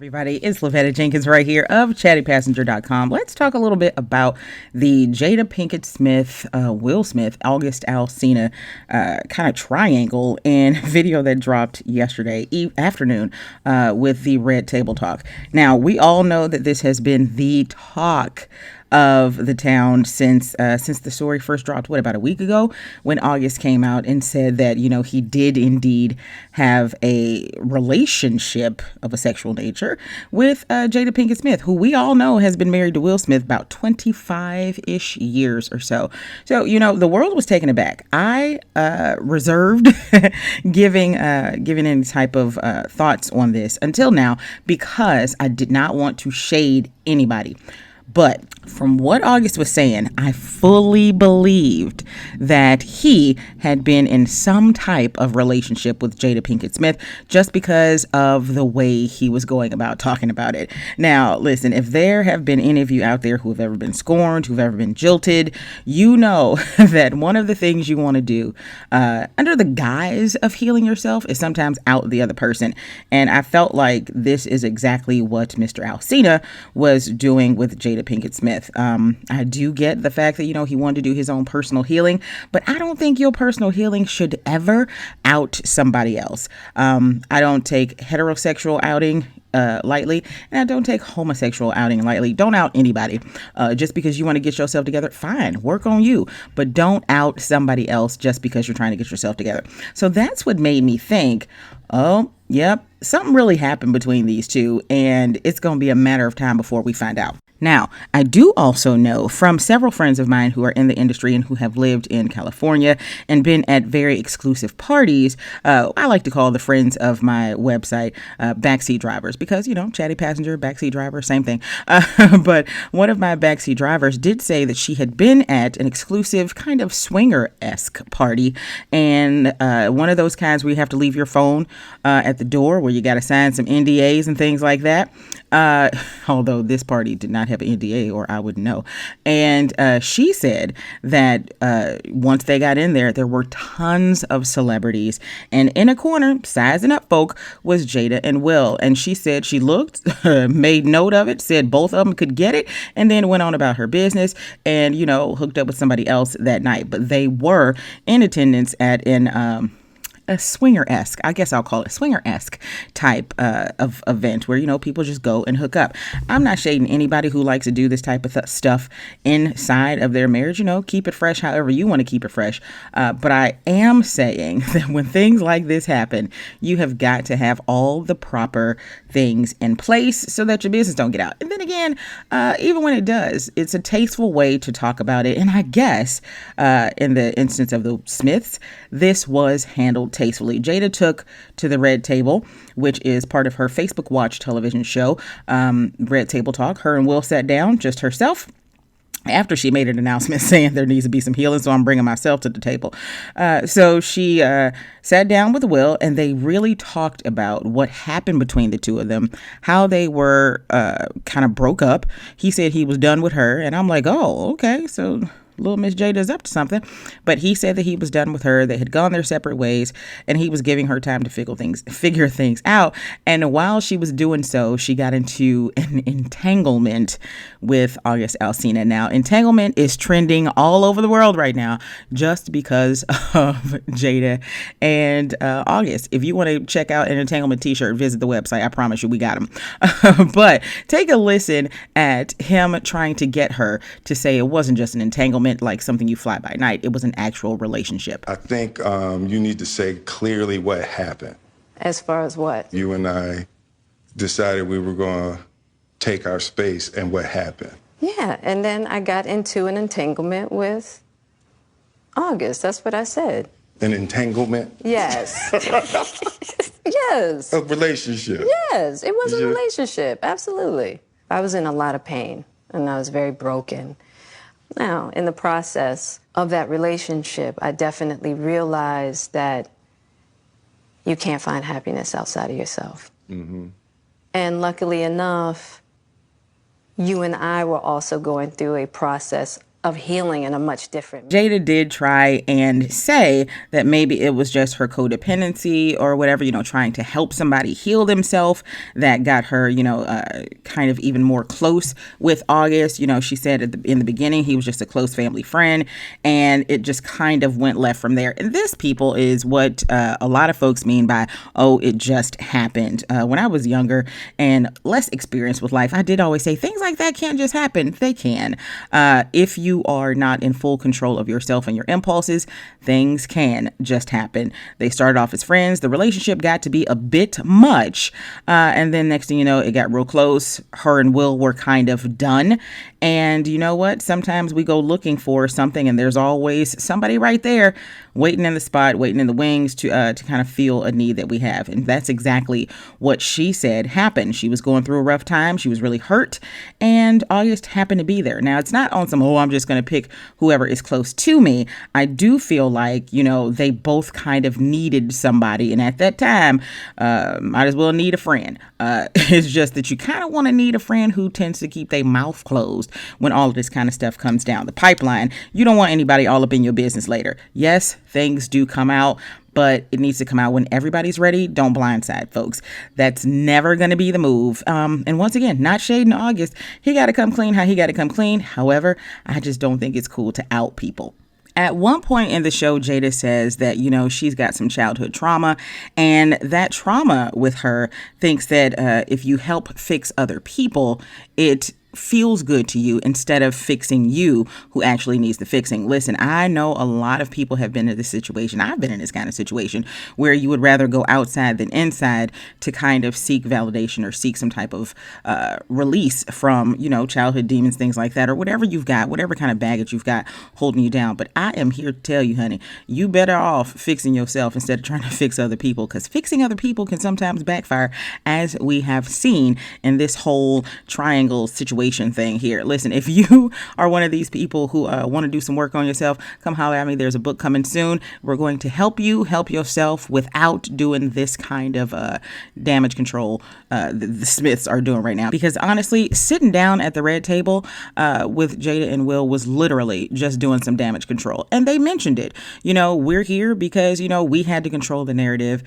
Everybody, it's Lavetta Jenkins right here of chattypassenger.com. Let's talk a little bit about the Jada Pinkett-Smith, Will Smith, August Alsina kind of triangle in video that dropped yesterday afternoon with the Red Table Talk. Now, we all know that this has been the talk of the town since the story first dropped, about a week ago, when August came out and said that, he did indeed have a relationship of a sexual nature with Jada Pinkett-Smith, who we all know has been married to Will Smith about 25-ish years or so. So, the world was taken aback. I reserved giving any type of thoughts on this until now because I did not want to shade anybody. But from what August was saying, I fully believed that he had been in some type of relationship with Jada Pinkett-Smith just because of the way he was going about talking about it. Now, listen, if there have been any of you out there who have ever been scorned, who've ever been jilted, you know that one of the things you want to do under the guise of healing yourself is sometimes out the other person. And I felt like this is exactly what Mr. Alsina was doing with Jada Pinkett-Smith. I do get the fact that, he wanted to do his own personal healing, but I don't think your personal healing should ever out somebody else. I don't take heterosexual outing lightly, and I don't take homosexual outing lightly. Don't out anybody. Just because you want to get yourself together, fine, work on you, but don't out somebody else just because you're trying to get yourself together. So that's what made me think, oh, yep, something really happened between these two, and it's going to be a matter of time before we find out. Now, I do also know from several friends of mine who are in the industry and who have lived in California and been at very exclusive parties. I like to call the friends of my website backseat drivers because, chatty passenger, backseat driver, same thing. But one of my backseat drivers did say that she had been at an exclusive kind of swinger-esque party, and one of those kinds where you have to leave your phone at the door, where you got to sign some NDAs and things like that. Although this party did not have an NDA, or I would know. And she said that once they got in there were tons of celebrities, and in a corner, sizing up folk, was Jada and Will. And she said she looked, made note of it, said both of them could get it, and then went on about her business and, hooked up with somebody else that night. But they were in attendance at a swinger-esque, I guess I'll call it swinger-esque type of event where, people just go and hook up. I'm not shading anybody who likes to do this type of stuff inside of their marriage. Keep it fresh however you want to keep it fresh. But I am saying that when things like this happen, you have got to have all the proper things in place so that your business don't get out. And then again, even when it does, it's a tasteful way to talk about it. And I guess in the instance of the Smiths, this was handled tastefully. Jada took to the Red Table, which is part of her Facebook Watch television show, Red Table Talk. Her and Will sat down, just herself, after she made an announcement saying there needs to be some healing, so I'm bringing myself to the table. So she sat down with Will, and they really talked about what happened between the two of them, how they were kind of broke up. He said he was done with her, and I'm like, oh, okay, so little Miss Jada's up to something. But he said that he was done with her. They had gone their separate ways, and he was giving her time to figure things out. And while she was doing so, she got into an entanglement with August Alsina. Now, entanglement is trending all over the world right now just because of Jada and August. If you want to check out an entanglement t-shirt, visit the website. I promise you we got them. But take a listen at him trying to get her to say it wasn't just an entanglement, like something you fly by night. It was an actual relationship. I think you need to say clearly what happened. As far as what? You and I decided we were going to take our space, and what happened? Yeah, and then I got into an entanglement with August. That's what I said. An entanglement? Yes. Yes. A relationship? Yes, it was a relationship, absolutely. I was in a lot of pain, and I was very broken. Now, in the process of that relationship, I definitely realized that you can't find happiness outside of yourself. Mm-hmm. And luckily enough, you and I were also going through a process of healing in a much different. Jada did try and say that maybe it was just her codependency or whatever, trying to help somebody heal themselves that got her, kind of even more close with August. She said in the beginning, he was just a close family friend, and it just kind of went left from there. And this, people, is what a lot of folks mean by, oh, it just happened. When I was younger and less experienced with life, I did always say things like that can't just happen. They can. If you are not in full control of yourself and your impulses, things can just happen. They started off as friends. The relationship got to be a bit much. And then next thing you know, it got real close. Her and Will were kind of done. And you know what? Sometimes we go looking for something and there's always somebody right there waiting in the spot, waiting in the wings to kind of feel a need that we have. And that's exactly what she said happened. She was going through a rough time. She was really hurt. And August happened to be there. Now, it's not on some, I'm just going to pick whoever is close to me. I do feel like, they both kind of needed somebody. And at that time, might as well need a friend. It's just that you kind of want to need a friend who tends to keep their mouth closed when all of this kind of stuff comes down the pipeline. You don't want anybody all up in your business later. Yes, things do come out, but it needs to come out when everybody's ready. Don't blindside folks. That's never going to be the move. And once again, not shading August. He got to come clean how he got to come clean. However, I just don't think it's cool to out people. At one point in the show, Jada says that, she's got some childhood trauma, and that trauma with her thinks that if you help fix other people, it feels good to you instead of fixing you who actually needs the fixing. Listen, I know a lot of people have been in this situation. I've been in this kind of situation where you would rather go outside than inside to kind of seek validation or seek some type of release from, childhood demons, things like that, or whatever you've got, whatever kind of baggage you've got holding you down. But I am here to tell you, honey, you better off fixing yourself instead of trying to fix other people, because fixing other people can sometimes backfire, as we have seen in this whole triangle situation thing here. Listen, if you are one of these people who want to do some work on yourself, come holler at me. There's a book coming soon. We're going to help you help yourself without doing this kind of damage control the Smiths are doing right now. Because honestly, sitting down at the red table with Jada and Will was literally just doing some damage control. And they mentioned it. We're here because, we had to control the narrative.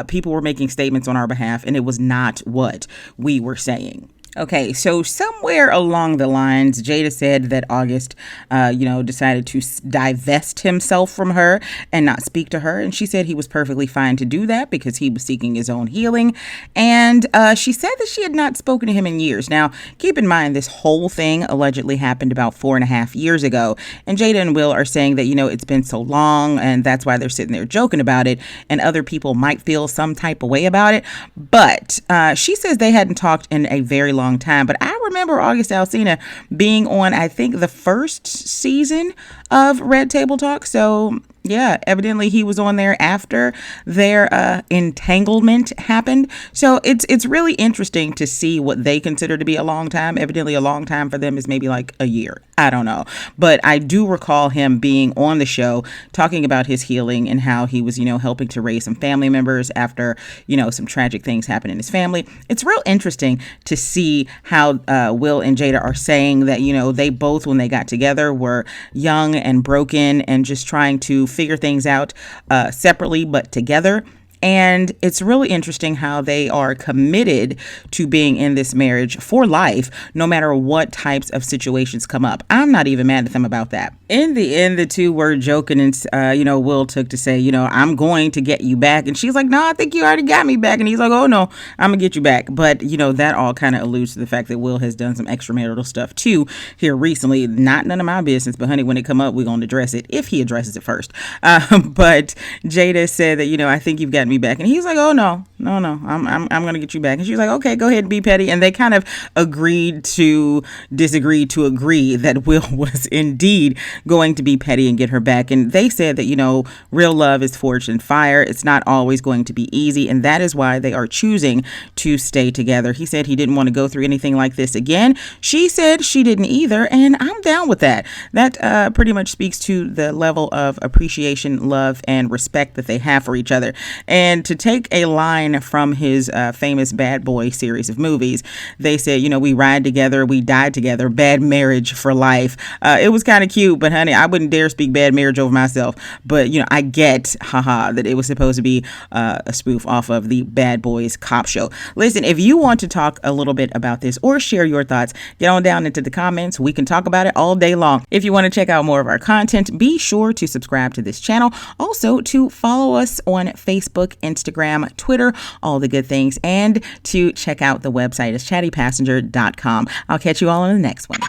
People were making statements on our behalf, and it was not what we were saying. Okay, so somewhere along the lines, Jada said that August, decided to divest himself from her and not speak to her. And she said he was perfectly fine to do that because he was seeking his own healing. And she said that she had not spoken to him in years. Now, keep in mind, this whole thing allegedly happened about 4.5 years ago. And Jada and Will are saying that, it's been so long, and that's why they're sitting there joking about it. And other people might feel some type of way about it. But she says they hadn't talked in a very long time. But I remember August Alsina being on, I think, the first season of Red Table Talk. So yeah, evidently he was on there after their entanglement happened. So it's really interesting to see what they consider to be a long time. Evidently a long time for them is maybe like a year. I don't know. But I do recall him being on the show talking about his healing and how he was, helping to raise some family members after, some tragic things happened in his family. It's real interesting to see how Will and Jada are saying that, they both, when they got together, were young and broken and just trying to figure things out separately but together. And it's really interesting how they are committed to being in this marriage for life, no matter what types of situations come up. I'm not even mad at them about that. In the end, the two were joking, and Will took to say, I'm going to get you back. And she's like, no, I think you already got me back. And he's like, oh no, I'm gonna get you back. But that all kind of alludes to the fact that Will has done some extramarital stuff too here recently. Not none of my business, but honey, when it come up, we're gonna address it if he addresses it first. But Jada said that, I think you've got me back. And he's like, oh no, I'm gonna get you back. And she's like, okay, go ahead and be petty. And they kind of agreed to disagree to agree that Will was indeed going to be petty and get her back. And they said that, real love is forged in fire. It's not always going to be easy. And that is why they are choosing to stay together. He said he didn't want to go through anything like this again. She said she didn't either. And I'm down with that. That pretty much speaks to the level of appreciation, love, and respect that they have for each other. And to take a line from his famous Bad Boy series of movies, they said, you know, we ride together, we die together, bad marriage for life. It was kind of cute, but honey, I wouldn't dare speak bad marriage over myself. But, you know, I get, that it was supposed to be a spoof off of the Bad Boys cop show. Listen, if you want to talk a little bit about this or share your thoughts, get on down into the comments. We can talk about it all day long. If you want to check out more of our content, be sure to subscribe to this channel. Also, to follow us on Facebook, Instagram, Twitter, all the good things, and to check out the website is chattypassenger.com. I'll catch you all on the next one.